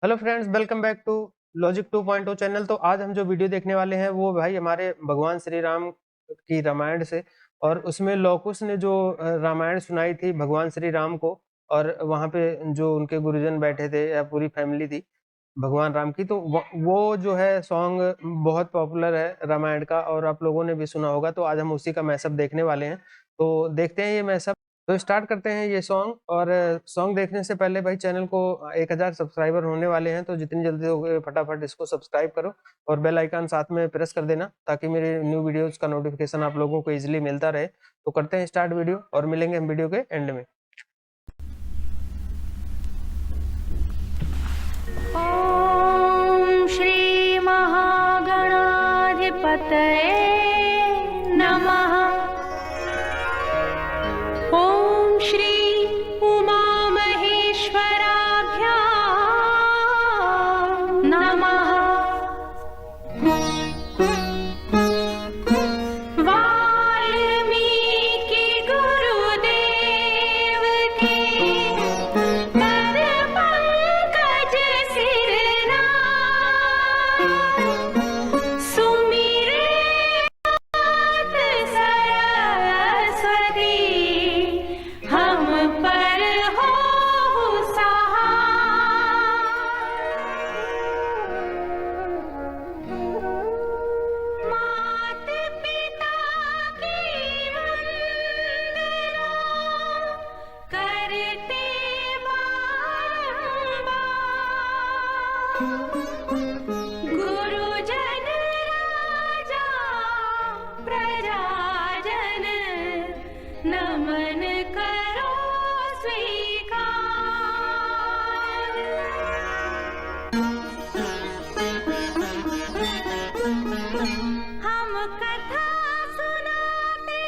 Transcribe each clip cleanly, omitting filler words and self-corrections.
Hello friends, welcome back to logic 2.0 channel. तो आज हम जो वीडियो देखने वाले हैं वो भाई हमारे भगवान श्री राम की रामायण से। और उसमें लौह कुश ने जो रामायण सुनाई थी भगवान श्री राम को, और वहाँ पे जो उनके गुरुजन बैठे थे या पूरी फैमिली थी भगवान राम की, तो वो जो है सॉन्ग बहुत पॉपुलर है रामायण का, और आप लोगों ने भी सुना होगा। तो आज हम उसी का मैशअप देखने वाले हैं, तो देखते हैं ये मैशअप। तो स्टार्ट करते हैं ये सॉन्ग। और सॉन्ग देखने से पहले भाई चैनल को 1000 सब्सक्राइबर होने वाले हैं, तो जितनी जल्दी हो गए फटाफट इसको सब्सक्राइब करो और बेल आइकन साथ में प्रेस कर देना, ताकि मेरे न्यू वीडियोस का नोटिफिकेशन आप लोगों को इजीली मिलता रहे। तो करते हैं स्टार्ट वीडियो और मिलेंगे हम वीडियो के एंड में। ओम श्री महागणाधिपतये नमः। ओम श्री उमा महेश्वराभ्यां नमः। वाल्मीकि गुरुदेव के पद पंकज सिरना, सुमिरे नाथ सरस्वती, हम पर हो सहाय। मात पिता की वंदना करते गुरुजन राजा प्रजाजन, नमन करो स्वीकार। हम कथा सुनाते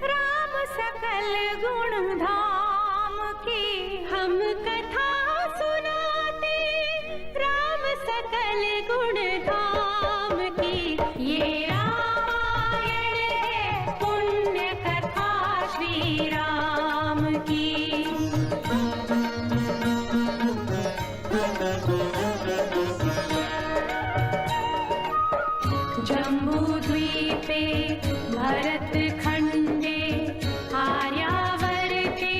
राम सकल गुण धाम की, हम कथा सुनाते राम सकल गुण धाम की। ये रामायण है पुण्य कथा श्री राम की। जम्बूद्वीपे भरत खंडे आर्यावर्ते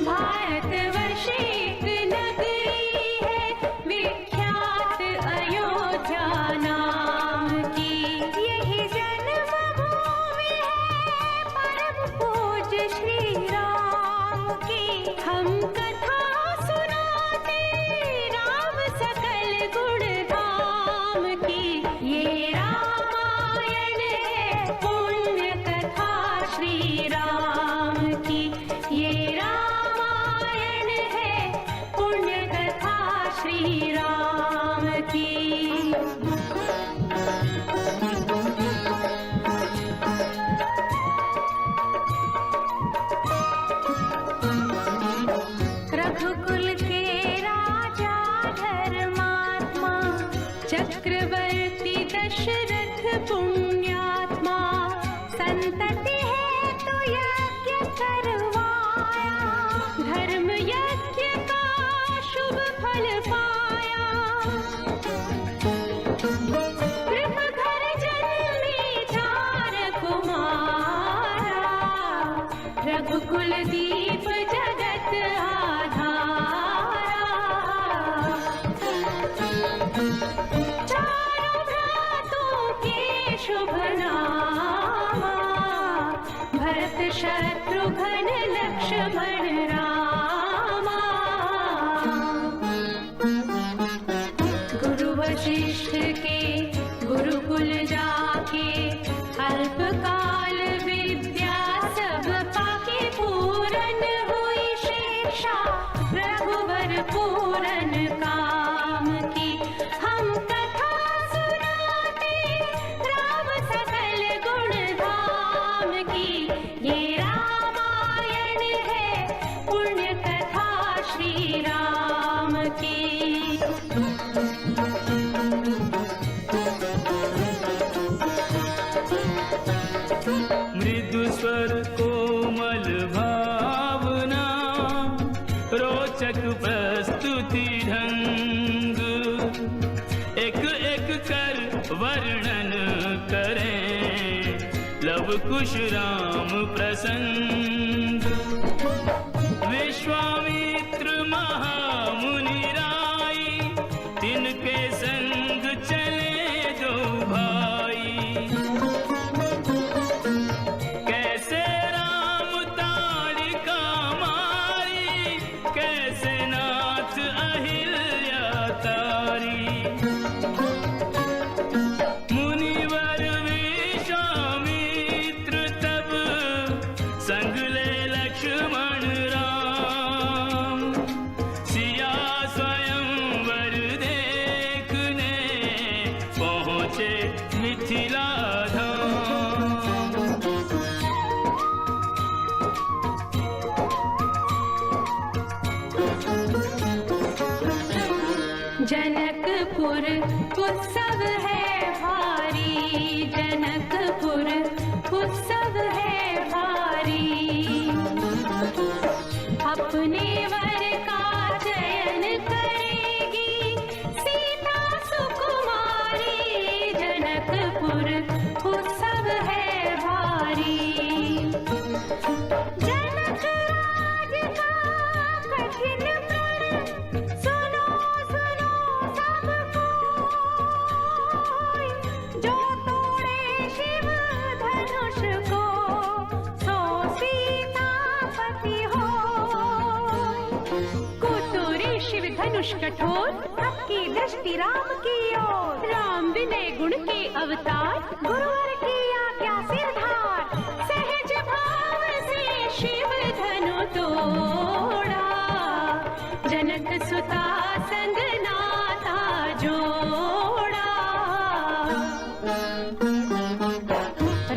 भारतवर्षे एक नगरी है विख्यात अयोध्या नाम की। यही जन्मभूमि है परम पूज्य श्री राम की। हम कथा सुनाते राम सकल गुण धाम की। ये रामायण है पुण्य कथा श्री राम की। ये रामायण है पुण्य कथा श्री राम की। रघुकुल के राजा धर्मात्मा, चक्रवर्ती दशरथ पुण्यात्मा, संतति है तो यज्ञ करवाया, धर्म यज्ञ का शुभ फल पाया। कृप घर जन्मे 4 कुमारा, रघुकुल दीप जगत आधारा। चारों भ्रातों के शुभ नामा, भरत शत्रुघ्न लक्ष्मण रामा। गुरु वशिष्ठ के गुरुकुल जाके, अल्पकाल विद्या सब पाके, पूरन हुई शिक्षा रघुवर पूरन काम की। हम कथा सुनाते राम सकल गुण धाम की। ये रामायण है पुण्य कथा श्री राम की। वर्णन करें लव कुश राम प्रसन्न। विश्वामित्र महामुनि राई तिनके संग चले दो भाई। कैसे राम ताड़िका मारी कैसे नाथ अहिल्या तारी। मुनिवर विश्वामित्र तब संग ले लक्ष्मण राम। सिया स्वयंवर देखने पहुँचे मिथिला धाम। जनकपुर उत्सव है भारी, जनकपुर उत्सव है भारी। अपने वर का चयन करेगी सीता सुकुमारी। जनकपुर उत्सव है भारी। जनक राज का कठिन प्रण सुनो सुनो सब कोई। जो तोड़े शिव धनुष को सो सीतापति होय। कुतुरे शिव धनुष कठोर आपकी दृष्टि राम की ओर। राम विनय गुण के अवतार गुरुवर की आज्ञा सिरधार। सहज भाव से शिव धनु तोड़ा। जनक सुता संग नाता जोड़ा।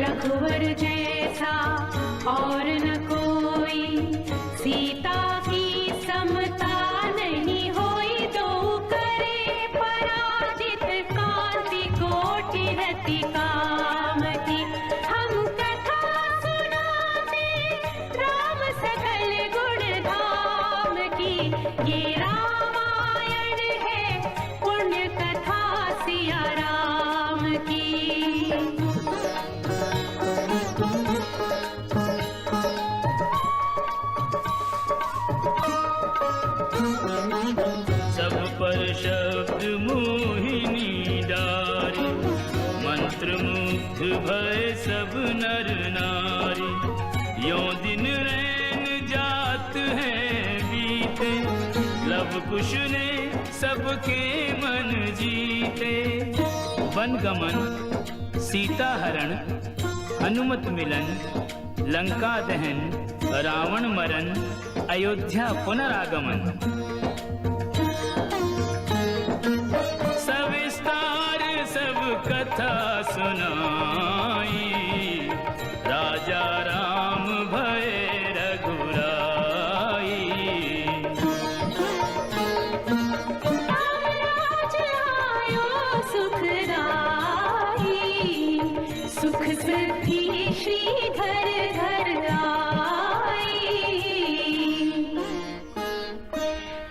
रघुवर जैसा और न कोई सीता की समता नहीं होई। दो करे पराजित कांति कोटि रति काम की। हम कथा सुनाते राम सकल गुण धाम की। ये रामायण है पुण्य कथा सिया राम की। सब पर शब्द मोहिनी डारी। मंत्र मुग्ध भय सब नर नारी। यों दिन रैन जात हैं बीते लव कुश ने सबके मन जीते। वन गमन सीता हरण हनुमत मिलन लंका दहन रावण मरण अयोध्या पुनरागमन। सविस्तार सब कथा सुनाई। राजा राम भय रघुराई। राज आयो सुखदाई। सुख सिद्धि श्रीधर घर आई।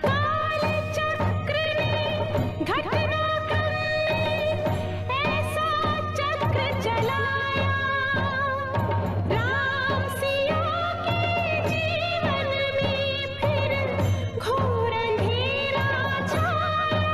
काल चक्र ने घटना ऐसा चक्र चलाया। राम सिया के जीवन में फिर घोर अंधेरा छाया।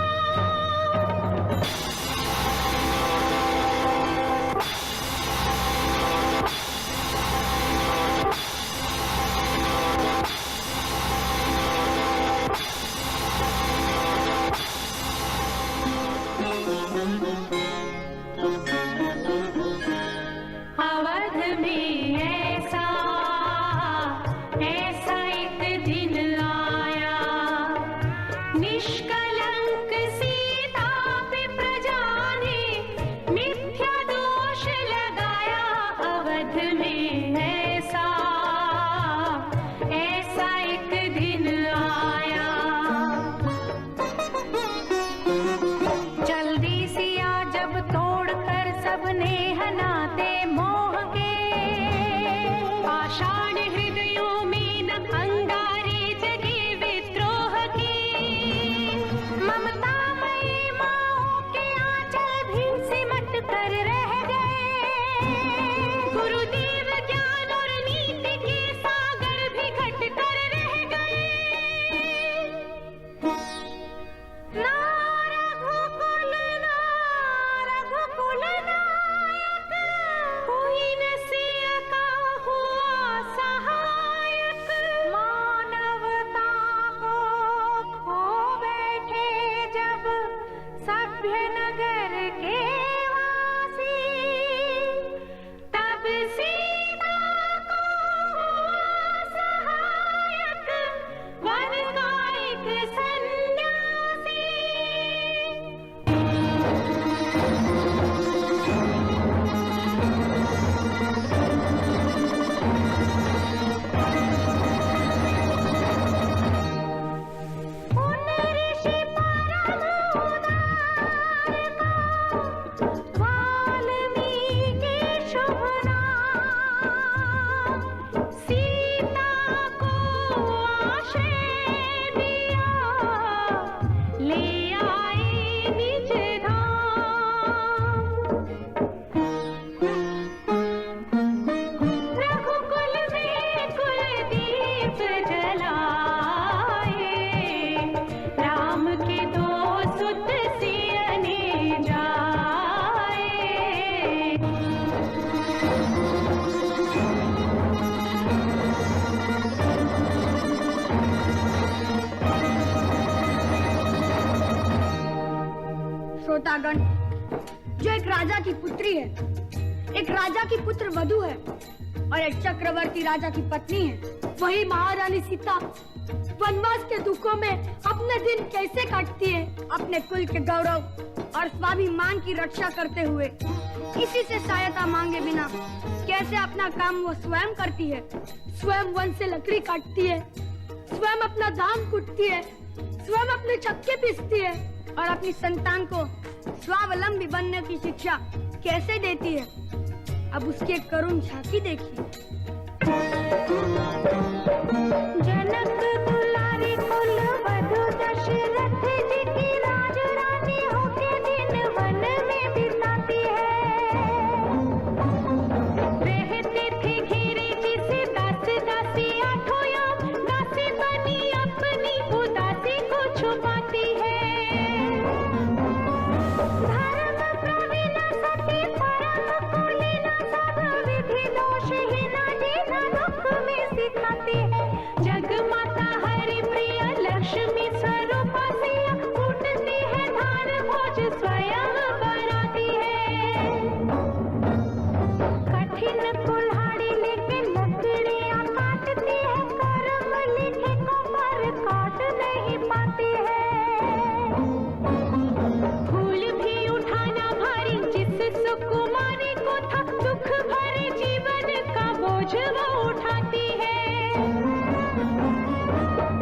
देवतागण, जो एक राजा की पुत्री है, एक राजा की पुत्र वधू है और एक चक्रवर्ती राजा की पत्नी है, वही महारानी सीता वनवास के दुखों में अपने दिन कैसे काटती है, अपने कुल के गौरव और स्वाभिमान की रक्षा करते हुए, किसी से सहायता मांगे बिना कैसे अपना काम वो स्वयं करती है, स्वयं वन से लकड़ी काटती है, स्वयं अपना धान कूटती है, स्वयं अपने चक्के पीसती है और अपनी संतान को स्वावलंबी बनने की शिक्षा कैसे देती है। अब उसकी एक करुण झांकी देखिए। जनक दुलारी कुल वधु दशरथ जी की राजरानी होके दिन वन में बिताती है। रहती थी घिरी जिसे दास दासी आठों याम, दासी बनी अपनी उदासी को छुपाती है। धर्म प्रवीण सती परम कुलीन सब विधि दोषहीन जीना दुख में सिखाती है। जग माता हरि प्रिय लक्ष्मी स्वरूपा सिया कूटती है धान भोज स्वयं बनाती है। कठिन कुल्हाड़ी लेके लकड़ियां काटती है, कर्म लिखे को पर काट नहीं पाती है। फूल भी उठाना भारी जिस सुकुमारी को था, दुख भरे जीवन का बोझ वो उठाती है।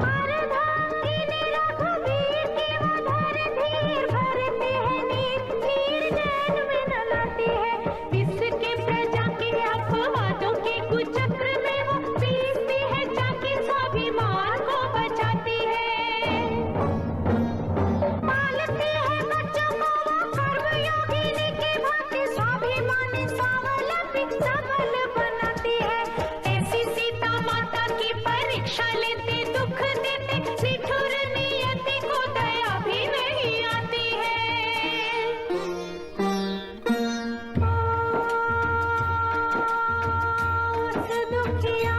अर्धांगिनी रघुवीर की वो धर धीर भरती है नीर, नीर नैन में न लाती है। इसके प्रजा के अपवादों के कुचक्र में वो पीसती है, जाके स्वाभिमान को बचाती है। पालती है बच्चों को वो कर्मयोगिनी की भांति, स्वाभिमानी स्वावलंबी सबल बनाती है। ऐसी सीता माता की परीक्षा लेते, दुख देते, निठुर नियति को दया भी नहीं आती है। दुखिया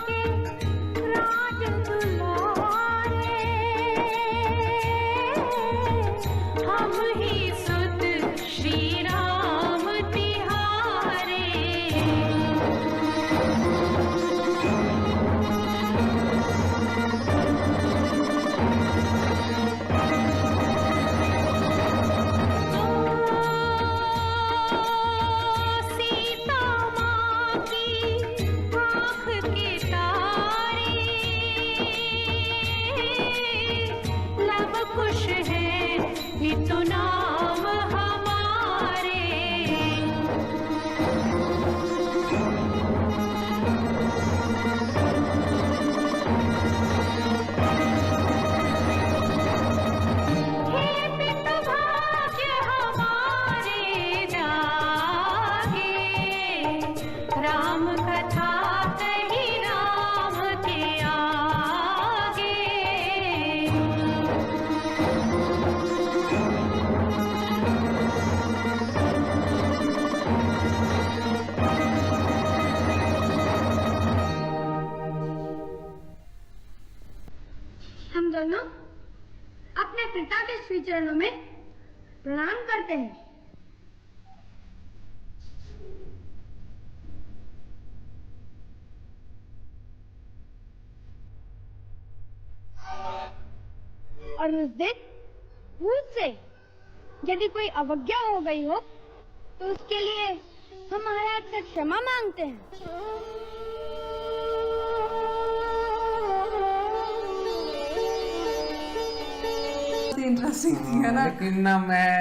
के राज दुलारे, हम ही सुत श्री राम तिहारे। सीता माँ की आँख के तारे, लब खुश है हितु नाम हमारे। हे पितु भाग्य हमारे जागे, राम कथा कही राम के आगे। हम दोनों अपने पिता के श्री चरणों में प्रणाम करते हैं। और उस दिन भूल से यदि कोई अवज्ञा हो गई हो तो उसके लिए हम महाराज से क्षमा मांगते हैं। इंटरेस्टिंग थी है ना। लेकिन ना मैं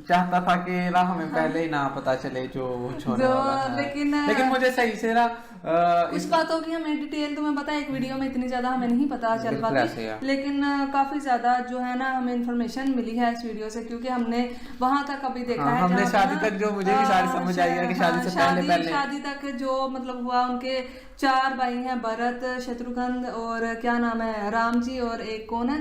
चाहता था कि ना हमें पहले ही ना पता चले जो होने वाला है। लेकिन मुझे सही से ना कुछ बातों की हमें डिटेल तुम्हें पता है, एक वीडियो में इतनी ज्यादा हमें नहीं पता चल पाती, लेकिन काफी ज्यादा जो है ना हमें इन्फॉर्मेशन मिली है इस वीडियो से, क्योंकि हमने वहां तक अभी देखा है। हमने शादी तक जो मुझे भी सारी समझ आई है कि शादी से पहले शादी तक जो मतलब हुआ, उनके 4 भाई हैं, भरत, शत्रुघ्न और क्या नाम है, राम जी, और एक कौन है,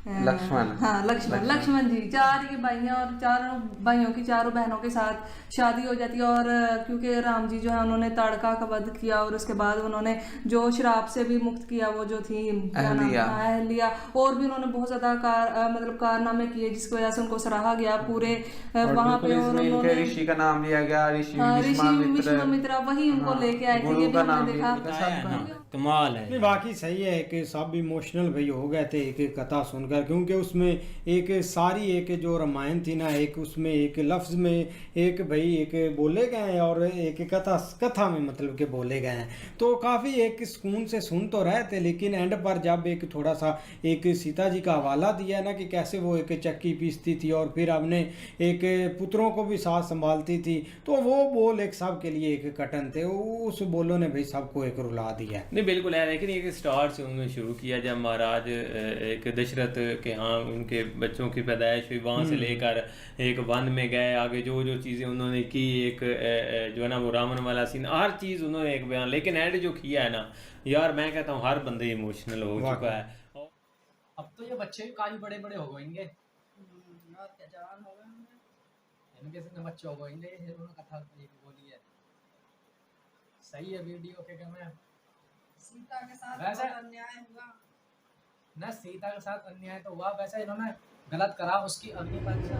लक्ष्मण। हाँ लक्ष्मण जी, 4 ये भाई हैं और 4 भाइयों की 4 बहनों के साथ शादी हो जाती है। और क्योंकि राम जी जो है उन्होंने ताड़का का वध किया और उसके बाद उन्होंने जो श्राप से भी मुक्त किया, वो जो थी अहल्या, और भी उन्होंने बहुत ज्यादा मतलब कारनामे किए जिसकी वजह से उनको सराहा गया पूरे वहां पे। और उन्होंने ऋषि का नाम लिया गया, ऋषि विश्वामित्र, वही उनको लेके आए थे, ये भी हमने देखा। कमाल है। नहीं बाकी सही है कि सब इमोशनल भाई हो गए थे एक कथा सुनकर, क्योंकि उसमें एक सारी एक जो रामायण थी ना, एक उसमें एक लफ्ज में एक भाई एक बोले गए हैं और एक कथा में मतलब के बोले गए हैं, तो काफ़ी एक सुकून से सुन तो रहे थे। लेकिन एंड पर जब एक थोड़ा सा एक सीता जी का हवाला दिया ना कि कैसे वो एक चक्की पीसती थी और फिर हमने एक पुत्रों को भी साथ संभालती थी, तो वो बोल एक सब के लिए एक कटन थे, उस बोलों ने भाई सबको एक रुला दिया। नहीं बिल्कुल है, लेकिन एक स्टार्ट से उन्होंने शुरू किया जब महाराज एक दशरथ के यहाँ उनके बच्चों की पैदाइश हुई, वहाँ से लेकर एक वन में गए, आगे जो जो चीज़ें उन्होंने की, एक जो है ना वो रावण वाला सीन, हर चीज़ उन्होंने एक बयान, लेकिन एंड जो किया है ना यार, मैं कहता हूँ हर बंदे इमोशनल हो चुका है। अब तो ये बच्चे काफी बड़े बड़े हो गएंगे, इनके से बच्चे हो गएंगे, उन्होंने कथा बोली है। सही है वीडियो के मैं सीता के साथ अन्याय हुआ ना, सीता के साथ अन्याय तो हुआ, वैसे इन्होंने गलत करा, उसकी अग्नि परीक्षा।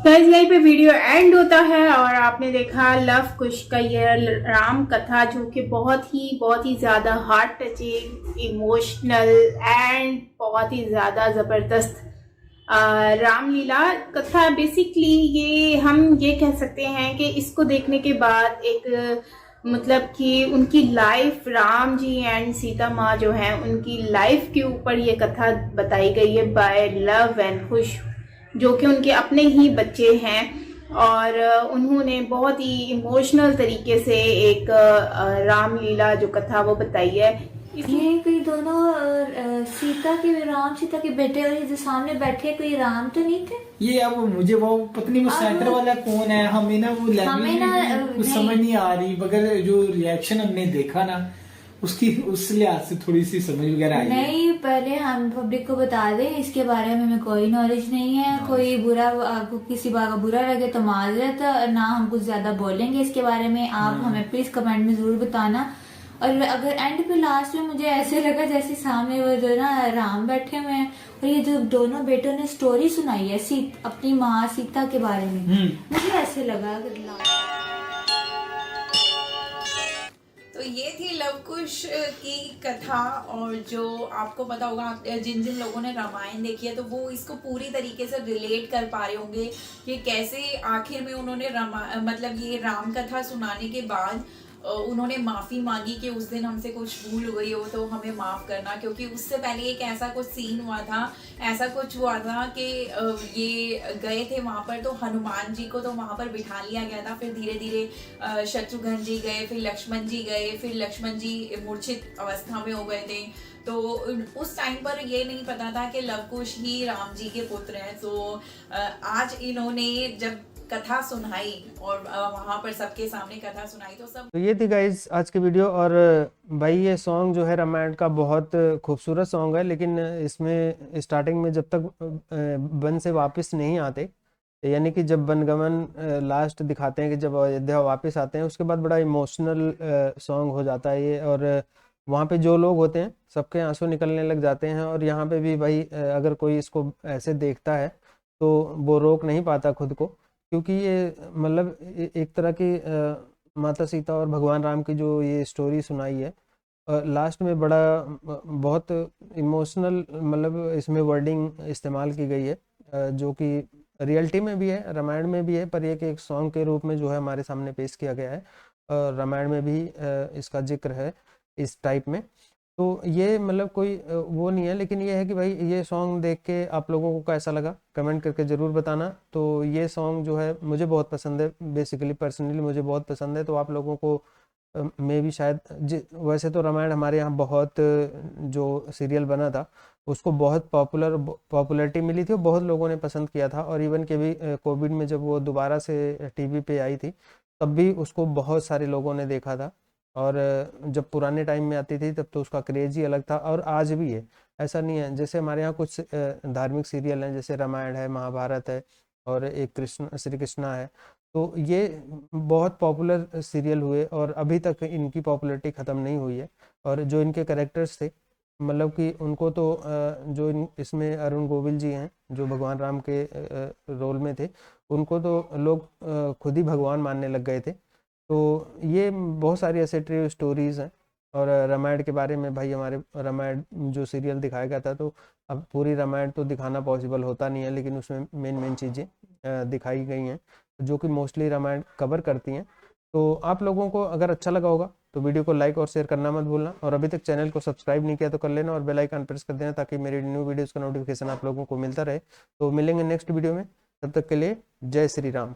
गाइस यहीं पे वीडियो एंड होता है और आपने देखा लव कुश का ये राम कथा, जो कि बहुत ही ज़्यादा हार्ट टचिंग, इमोशनल एंड बहुत ही ज़्यादा ज़बरदस्त रामलीला कथा। बेसिकली ये हम ये कह सकते हैं कि इसको देखने के बाद एक मतलब कि उनकी लाइफ, राम जी एंड सीता माँ जो हैं उनकी लाइफ के ऊपर ये कथा बताई गई है बाय लव एंड कुश, जो कि उनके अपने ही बच्चे हैं और उन्होंने बहुत ही इमोशनल तरीके से एक रामलीला जो कथा वो बताई है। ये कोई दोनों सीता के बेटे और ये जो सामने बैठे कोई राम तो नहीं थे? ये अब मुझे वो पत्नी वो सेंटर वाला कौन है, हमें ना वो लैंग्वेज कुछ समझ नहीं आ रही, मगर जो रिएक्शन हमने देखा ना उसकी उस लिहाज से थोड़ी सी समझ वगैरह आई। नहीं, पहले हम पब्लिक को बता दें, इसके बारे में हमें कोई नॉलेज नहीं है। कोई बुरा, आपको किसी बात का बुरा लगे तो माजरत, ना हम कुछ ज्यादा बोलेंगे इसके बारे में। आप हमें प्लीज कमेंट में जरूर बताना। और अगर एंड पे लास्ट में मुझे ऐसे लगा जैसे सामने वो जो ना राम बैठे हुए हैं और ये जो दोनों बेटों ने स्टोरी सुनाई है अपनी माँ सीता के बारे में, मुझे ऐसे लगा। तो ये थी लव कुश की कथा, और जो आपको पता होगा, जिन जिन लोगों ने रामायण देखी है तो वो इसको पूरी तरीके से रिलेट कर पा रहे होंगे कि कैसे आखिर में उन्होंने मतलब ये राम कथा सुनाने के बाद उन्होंने माफ़ी मांगी कि उस दिन हमसे कुछ भूल हो गई हो तो हमें माफ़ करना, क्योंकि उससे पहले एक ऐसा कुछ सीन हुआ था, ऐसा कुछ हुआ था कि ये गए थे वहाँ पर, तो हनुमान जी को तो वहाँ पर बिठा लिया गया था, फिर धीरे धीरे शत्रुघ्न जी गए, फिर लक्ष्मण जी गए, फिर लक्ष्मण जी मूर्छित अवस्था में हो गए थे। तो उस टाइम पर ये नहीं पता था कि लव कुश ही राम जी के पुत्र हैं। तो आज इन्होंने जब कथा सुनाई और वहाँ पर सबके सामने कथा सुनाई तो सब। तो ये थी गाइज आज की वीडियो। और भाई ये सॉन्ग जो है रामायण का बहुत खूबसूरत सॉन्ग है, लेकिन इसमें स्टार्टिंग में जब तक वन से वापस नहीं आते, यानी कि जब वनगमन लास्ट दिखाते हैं कि जब अयोध्या वापस आते हैं, उसके बाद बड़ा इमोशनल सॉन्ग हो जाता है ये। और वहाँ पे जो लोग होते हैं सबके आंसू निकलने लग जाते हैं। और यहाँ पे भी भाई अगर कोई इसको ऐसे देखता है तो वो रोक नहीं पाता खुद को, क्योंकि ये मतलब एक तरह की माता सीता और भगवान राम की जो ये स्टोरी सुनाई है, लास्ट में बड़ा बहुत इमोशनल मतलब इसमें वर्डिंग इस्तेमाल की गई है, जो कि रियलिटी में भी है, रामायण में भी है, पर एक सॉन्ग के रूप में जो है हमारे सामने पेश किया गया है। रामायण में भी इसका जिक्र है इस टाइप में। तो ये मतलब कोई वो नहीं है, लेकिन ये है कि भाई ये सॉन्ग देख के आप लोगों को कैसा लगा कमेंट करके ज़रूर बताना। तो ये सॉन्ग जो है मुझे बहुत पसंद है, बेसिकली पर्सनली मुझे बहुत पसंद है। तो आप लोगों को में भी शायद वैसे तो रामायण हमारे यहाँ बहुत जो सीरियल बना था उसको बहुत पॉपुलैरिटी मिली थी और बहुत लोगों ने पसंद किया था। और इवन के भी कोविड में जब वो दोबारा से टीवी पे आई थी तब भी उसको बहुत सारे लोगों ने देखा था और जब पुराने टाइम में आती थी तब तो उसका क्रेज़ ही अलग था, और आज भी है, ऐसा नहीं है। जैसे हमारे यहाँ कुछ धार्मिक सीरियल हैं, जैसे रामायण है, महाभारत है, और एक श्री कृष्णा है, तो ये बहुत पॉपुलर सीरियल हुए और अभी तक इनकी पॉपुलैरिटी ख़त्म नहीं हुई है। और जो इनके कैरेक्टर्स थे, मतलब कि उनको तो जो इसमें अरुण गोविल जी हैं जो भगवान राम के रोल में थे, उनको तो लोग खुद ही भगवान मानने लग गए थे। तो ये बहुत सारी ऐसे ट्रू स्टोरीज़ हैं। और रामायण के बारे में भाई, हमारे रामायण जो सीरियल दिखाया गया था, तो अब पूरी रामायण तो दिखाना पॉसिबल होता नहीं है, लेकिन उसमें मेन चीज़ें दिखाई गई हैं जो कि मोस्टली रामायण कवर करती हैं। तो आप लोगों को अगर अच्छा लगा होगा तो वीडियो को लाइक और शेयर करना मत भूलना, और अभी तक चैनल को सब्सक्राइब नहीं किया तो कर लेना और बेल आइकन प्रेस कर देना, ताकि मेरी न्यू वीडियोज़ का नोटिफिकेशन आप लोगों को मिलता रहे। तो मिलेंगे नेक्स्ट वीडियो में, तब तक के लिए जय श्री राम।